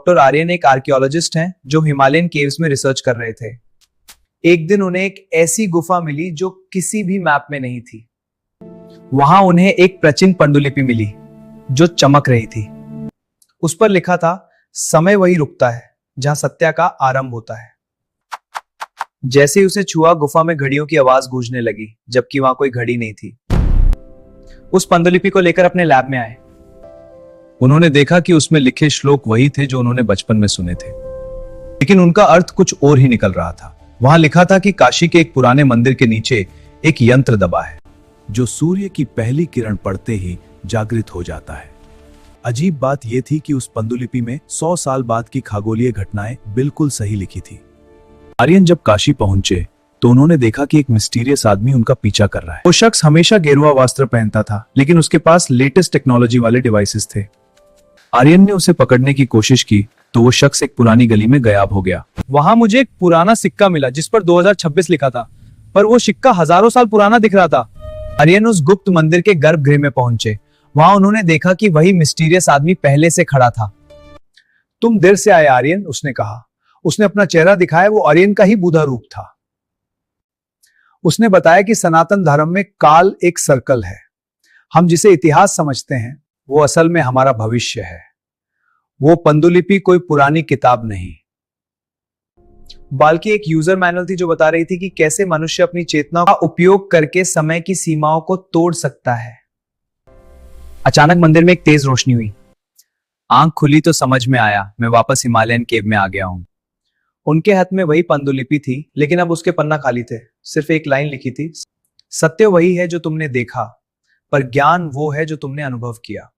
Doctor Aryan एक archaeologist हैं जो हिमालयन केव्स में रिसर्च कर रहे थे। एक दिन उन्हें एक ऐसी गुफा मिली जो किसी भी मैप में नहीं थी। वहां उन्हें एक प्राचीन पांडुलिपि मिली जो चमक रही थी। उस पर लिखा था, समय वही रुकता है जहां सत्या का आरंभ होता है। जैसे ही उसे छुआ, गुफा में घड़ियों की आवाज गूंजने लगी, जबकि वहां कोई घड़ी नहीं थी। उस पांडुलिपि को लेकर अपने लैब में आए। उन्होंने देखा कि उसमें लिखे श्लोक वही थे जो उन्होंने बचपन में सुने थे, लेकिन उनका अर्थ कुछ और ही निकल रहा था। वहां लिखा था कि काशी के एक पुराने मंदिर के नीचे एक यंत्र दबा है जो सूर्य की पहली किरण पड़ते ही जागृत हो जाता है। अजीब बात यह थी कि उस पांडुलिपि में 100 साल बाद की खगोलीय घटनाएं बिल्कुल सही लिखी थी। आर्यन जब काशी पहुंचे तो उन्होंने देखा कि एक मिस्टीरियस आदमी उनका पीछा कर रहा है। वो शख्स हमेशा गेरुआ वस्त्र पहनता था, लेकिन उसके पास लेटेस्ट टेक्नोलॉजी वाले डिवाइसेस थे। आर्यन ने उसे पकड़ने की कोशिश की तो वो शख्स एक पुरानी गली में गायब हो गया। वहां मुझे एक पुराना सिक्का मिला जिस पर 2026 लिखा था, पर वो सिक्का हजारों साल पुराना दिख रहा था। आर्यन उस गुप्त मंदिर के गर्भगृह में पहुंचे। वहां उन्होंने देखा कि वही मिस्टीरियस आदमी पहले से खड़ा था। तुम देर से आए आर्यन, उसने कहा। उसने अपना चेहरा दिखाया। वो आर्यन का ही बुधा रूप था। उसने बताया कि सनातन धर्म में काल एक सर्कल है। हम जिसे इतिहास समझते हैं वो असल में हमारा भविष्य है। वो पांडुलिपि कोई पुरानी किताब नहीं, बल्कि एक यूजर मैनुअल थी जो बता रही थी कि कैसे मनुष्य अपनी चेतना का उपयोग करके समय की सीमाओं को तोड़ सकता है। अचानक मंदिर में एक तेज रोशनी हुई। आंख खुली तो समझ में आया मैं वापस हिमालयन केव में आ गया हूं। उनके हाथ में वही पांडुलिपि थी, लेकिन अब उसके पन्ना खाली थे। सिर्फ एक लाइन लिखी थी, सत्य वही है जो तुमने देखा, पर ज्ञान वो है जो तुमने अनुभव किया।